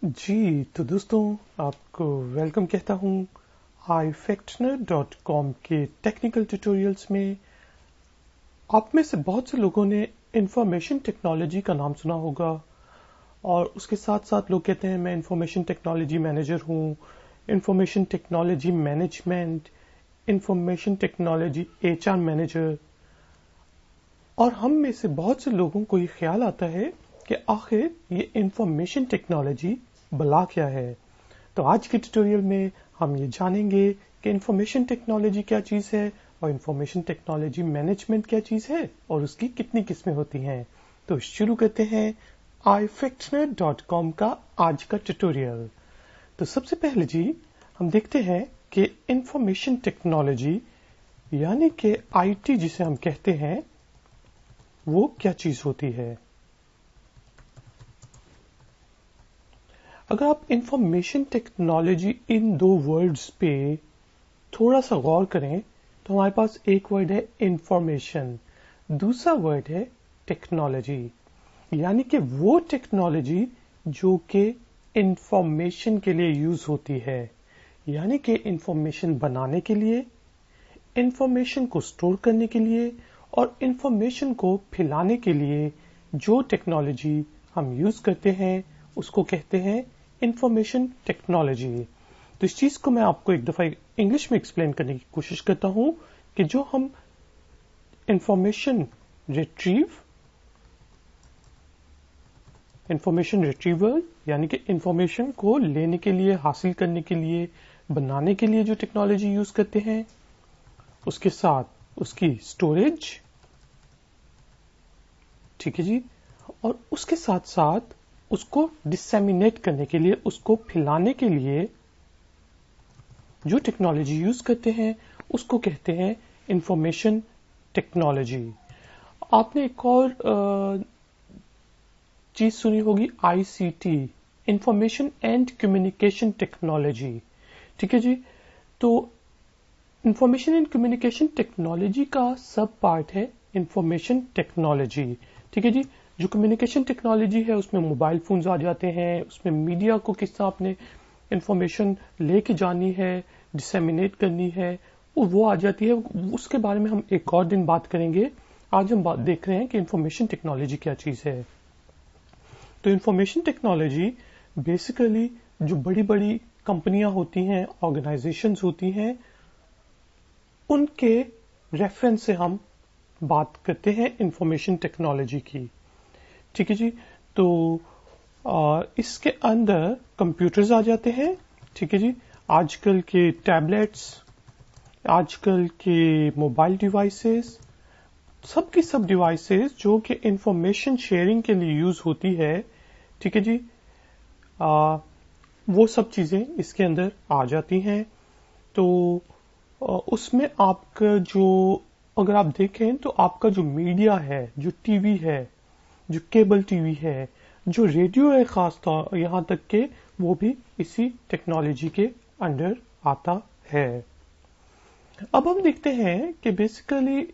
जी तो दोस्तों, आपको वेलकम कहता हूँ ifactner.com के टेक्निकल ट्यूटोरियल्स में। आप में से बहुत से लोगों ने इंफॉर्मेशन टेक्नोलॉजी का नाम सुना होगा और उसके साथ साथ लोग कहते हैं मैं इंफॉर्मेशन टेक्नोलॉजी मैनेजर हूँ, information technology management, information technology HR manager. और हम में से बहुत से लोगों को ये ख्याल आता है कि आखिर ये इंफॉर्मेशन टेक्नोलॉजी भला क्या है। तो आज के ट्यूटोरियल में हम ये जानेंगे कि इंफॉर्मेशन टेक्नोलॉजी क्या चीज़ है और इंफॉर्मेशन टेक्नोलॉजी मैनेजमेंट क्या चीज़ है और उसकी कितनी किस्में होती हैं। तो शुरू करते हैं ifactner.com का आज का ट्यूटोरियल। तो सबसे पहले जी हम देखते हैं कि इंफॉर्मेशन टेक्नोलॉजी यानी कि आईटी जिसे हम कहते हैं वो क्या चीज होती है। अगर आप इंफॉर्मेशन टेक्नोलॉजी इन दो वर्ड्स पे थोड़ा सा गौर करें तो हमारे पास एक वर्ड है इंफॉर्मेशन, दूसरा वर्ड है टेक्नोलॉजी। यानी कि वो टेक्नोलॉजी जो कि इंफॉर्मेशन के लिए यूज होती है, यानी कि इंफॉर्मेशन बनाने के लिए, इंफॉर्मेशन को स्टोर करने के लिए और इंफॉर्मेशन को फैलाने के लिए जो टेक्नोलॉजी हम यूज करते हैं उसको कहते हैं इंफॉर्मेशन टेक्नोलॉजी। तो इस चीज को मैं आपको एक दफा इंग्लिश में एक्सप्लेन करने की कोशिश करता हूं कि जो हम इंफॉर्मेशन रिट्रीवल यानी कि इंफॉर्मेशन को लेने के लिए, हासिल करने के लिए, बनाने के लिए जो टेक्नोलॉजी यूज करते हैं, उसके साथ उसकी स्टोरेज, ठीक है जी, और उसके साथ साथ उसको डिसेमिनेट करने के लिए, उसको फैलाने के लिए जो टेक्नोलॉजी यूज करते हैं उसको कहते हैं इंफॉर्मेशन टेक्नोलॉजी। आपने एक और चीज सुनी होगी ICT, information and communication technology, ठीक है जी। तो इंफॉर्मेशन एंड कम्युनिकेशन टेक्नोलॉजी का सब पार्ट है इंफॉर्मेशन टेक्नोलॉजी, ठीक है जी। जो कम्युनिकेशन टेक्नोलॉजी है उसमें मोबाइल फोन्स आ जाते हैं, उसमें मीडिया को किस तरह आपने इंफॉर्मेशन लेके जानी है, डिसेमिनेट करनी है, वो आ जाती है। उसके बारे में हम एक और दिन बात करेंगे। आज हम बात देख रहे हैं कि इंफॉर्मेशन टेक्नोलॉजी क्या चीज है। तो इंफॉर्मेशन टेक्नोलॉजी बेसिकली जो बड़ी बड़ी कंपनियां होती हैं, ऑर्गेनाइजेशंस होती हैं, उनके रेफरेंस से हम बात करते हैं इंफॉर्मेशन टेक्नोलॉजी की, ठीक है जी। तो इसके अंदर कंप्यूटर्स आ जाते हैं, ठीक है जी। आजकल के टैबलेट्स, आजकल के मोबाइल डिवाइसेस, सब की सब डिवाइसेस जो कि इंफॉर्मेशन शेयरिंग के लिए यूज होती है, ठीक है जी। वो सब चीजें इसके अंदर आ जाती हैं। तो उसमें आपका जो, अगर आप देखें तो आपका जो मीडिया है, जो टीवी है, जो केबल टीवी है, जो रेडियो है, खास तौर यहां तक के वो भी इसी टेक्नोलॉजी के अंडर आता है। अब हम देखते हैं कि बेसिकली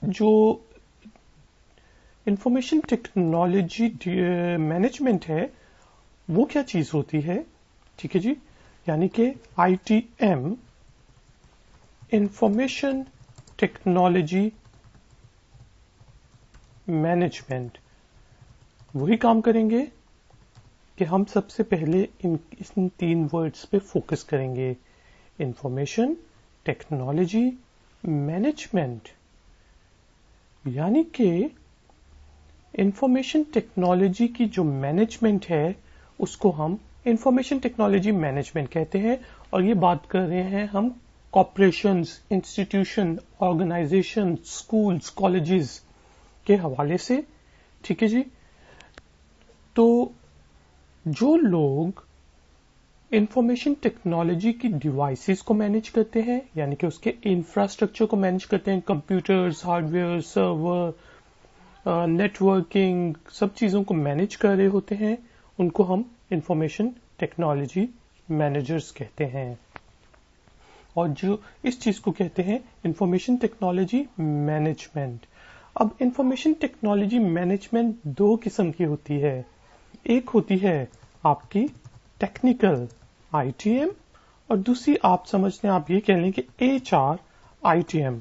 जो इंफॉर्मेशन टेक्नोलॉजी मैनेजमेंट है वो क्या चीज होती है, ठीक है जी। यानी कि आईटीएम, इंफॉर्मेशन टेक्नोलॉजी मैनेजमेंट, वही काम करेंगे कि हम सबसे पहले इन तीन वर्ड्स पे फोकस करेंगे, इंफॉर्मेशन टेक्नोलॉजी मैनेजमेंट। यानी कि इंफॉर्मेशन टेक्नोलॉजी की जो मैनेजमेंट है उसको हम इंफॉर्मेशन टेक्नोलॉजी मैनेजमेंट कहते हैं। और ये बात कर रहे हैं हम corporations, institution, organisation, schools, colleges के हवाले से, ठीक है जी। तो जो लोग इंफॉर्मेशन टेक्नोलॉजी की डिवाइसेस को मैनेज करते हैं, यानी कि उसके इंफ्रास्ट्रक्चर को मैनेज करते हैं, कंप्यूटर्स, हार्डवेयर, सर्वर, नेटवर्किंग, सब चीजों को मैनेज कर रहे होते हैं, उनको हम इंफॉर्मेशन टेक्नोलॉजी मैनेजर्स कहते हैं। और जो इस चीज को कहते हैं इंफॉर्मेशन टेक्नोलॉजी मैनेजमेंट। अब इंफॉर्मेशन टेक्नोलॉजी मैनेजमेंट दो किस्म की होती है। एक होती है आपकी टेक्निकल ITM और दूसरी आप समझते हैं, आप ये कह लें कि HR ITM।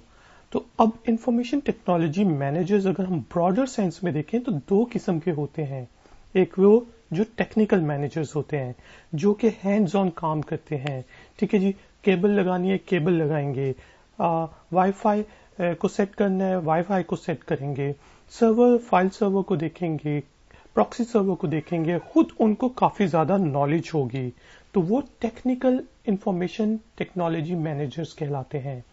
तो अब इंफॉर्मेशन टेक्नोलॉजी मैनेजर्स अगर हम ब्रॉडर सेंस में देखें तो दो किस्म के होते हैं। एक वो जो टेक्निकल मैनेजर्स होते हैं जो कि हैंड्स ऑन काम करते हैं, ठीक है जी, केबल लगानी है केबल लगाएंगे, वाईफाई को सेट करना है वाईफाई को सेट करेंगे, सर्वर फाइल सर्वर को देखेंगे, प्रॉक्सी सर्वर को देखेंगे, खुद उनको काफी ज्यादा नॉलेज होगी, तो वो टेक्निकल इंफॉर्मेशन टेक्नोलॉजी मैनेजर्स कहलाते हैं।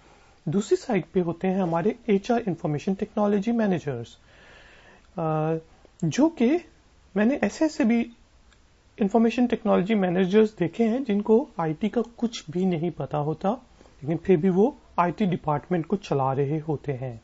दूसरी साइड पे होते हैं हमारे HR इंफॉर्मेशन टेक्नोलॉजी मैनेजर्स, जो कि मैंने ऐसे भी इंफॉर्मेशन टेक्नोलॉजी मैनेजर्स देखे हैं जिनको IT का कुछ भी नहीं पता होता, लेकिन फिर भी वो IT डिपार्टमेंट को चला रहे होते हैं।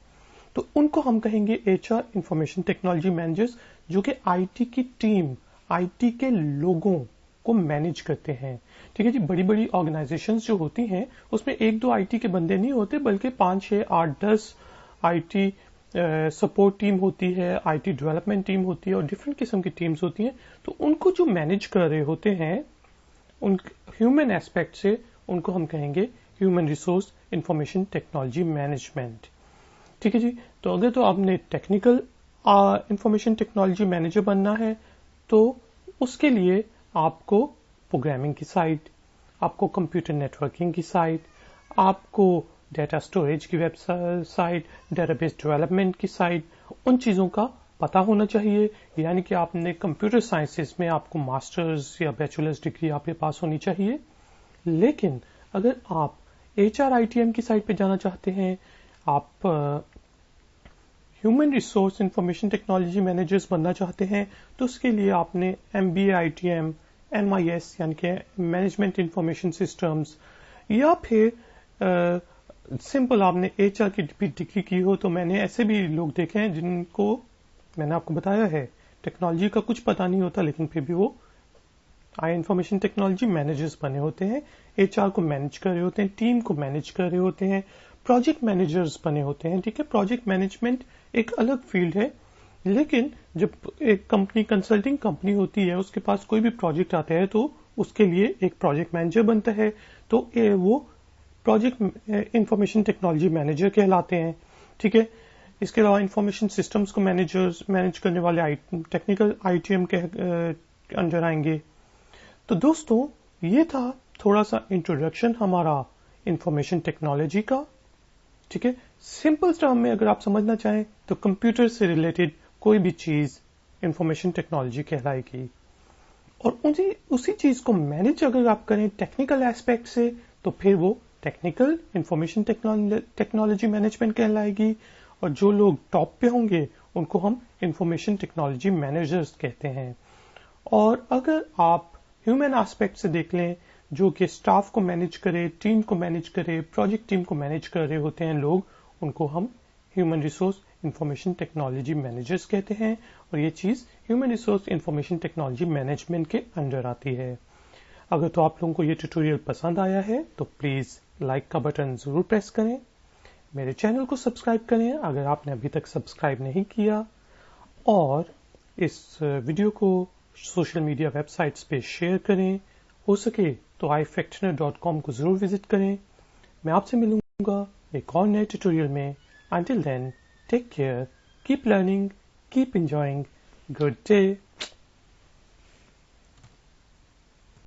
तो उनको हम कहेंगे HR इंफॉर्मेशन टेक्नोलॉजी मैनेजर्स, जो कि IT की टीम, IT के लोगों को मैनेज करते हैं। ठीक है जी, बड़ी बड़ी ऑर्गेनाइजेशंस जो होती हैं उसमें एक दो IT के बंदे नहीं होते, बल्कि 5, 6, 8, 10 IT सपोर्ट टीम होती है, IT डेवलपमेंट टीम होती है और डिफरेंट किस्म की टीम्स होती हैं। तो उनको जो मैनेज कर रहे होते हैं उन ह्यूमन एस्पेक्ट से, उनको हम कहेंगे human resource information technology management. ठीक है जी, तो अगर तो आपने टेक्निकल इंफॉर्मेशन टेक्नोलॉजी मैनेजर बनना है तो उसके लिए आपको प्रोग्रामिंग की साइड, आपको कंप्यूटर नेटवर्किंग की साइड, आपको डेटा स्टोरेज की वेबसाइट, डेटाबेस डेवलपमेंट की साइड, उन चीजों का पता होना चाहिए। यानी कि आपने कंप्यूटर साइंसेस में आपको मास्टर्स या बैचलर्स डिग्री आपके पास होनी चाहिए। लेकिन अगर आप HR ITM की साइड पे जाना चाहते हैं, आप human resource information technology managers बनना चाहते हैं, तो उसके लिए आपने MBA ITM, MIS यानी कि मैनेजमेंट इंफॉर्मेशन सिस्टम्स, या फिर सिंपल आपने HR की भी डिग्री की हो। तो मैंने ऐसे भी लोग देखे हैं जिनको मैंने आपको बताया है टेक्नोलॉजी का कुछ पता नहीं होता, लेकिन फिर भी वो इंफॉर्मेशन टेक्नोलॉजी मैनेजर्स बने होते हैं, HR को मैनेज कर रहे होते हैं, टीम को मैनेज कर रहे होते हैं, प्रोजेक्ट मैनेजर्स बने होते हैं। ठीक है, प्रोजेक्ट मैनेजमेंट एक अलग फील्ड है, लेकिन जब एक कंपनी कंसल्टिंग कंपनी होती है, उसके पास कोई भी प्रोजेक्ट आता है तो उसके लिए एक प्रोजेक्ट मैनेजर बनता है, तो वो प्रोजेक्ट इंफॉर्मेशन टेक्नोलॉजी मैनेजर कहलाते हैं। ठीक है, इसके अलावा इंफॉर्मेशन सिस्टम्स को मैनेज करने वाले टेक्निकल ITM के अंडर आएंगे। तो दोस्तों, ये था थोड़ा सा इंट्रोडक्शन हमारा इंफॉर्मेशन टेक्नोलॉजी का। ठीक है, सिंपल टर्म में अगर आप समझना चाहें तो कंप्यूटर से रिलेटेड कोई भी चीज इंफॉर्मेशन टेक्नोलॉजी कहलाएगी, और उसी चीज को मैनेज अगर आप करें टेक्निकल एस्पेक्ट से तो फिर वो टेक्निकल इंफॉर्मेशन टेक्नोलॉजी मैनेजमेंट कहलाएगी, और जो लोग टॉप पे होंगे उनको हम इंफॉर्मेशन टेक्नोलॉजी मैनेजर्स कहते हैं। और अगर आप ह्यूमन एस्पेक्ट से देख लें, जो कि स्टाफ को मैनेज करे, टीम को मैनेज करे, प्रोजेक्ट टीम को मैनेज कर रहे होते हैं लोग, उनको हम human resource information technology managers कहते हैं, और ये चीज human resource information technology management के अंडर आती है। अगर तो आप लोगों को ये ट्यूटोरियल पसंद आया है तो प्लीज लाइक का बटन जरूर प्रेस करें, मेरे चैनल को सब्सक्राइब करें अगर आपने अभी तक सब्सक्राइब नहीं किया, और इस वीडियो को सोशल मीडिया वेबसाइट्स पे शेयर करें, हो सके तो ifactoner.com को जरूर विजिट करें। मैं आपसे मिलूंगा एक और नए ट्यूटोरियल में। Until then, take care, keep learning, keep enjoying. Good day.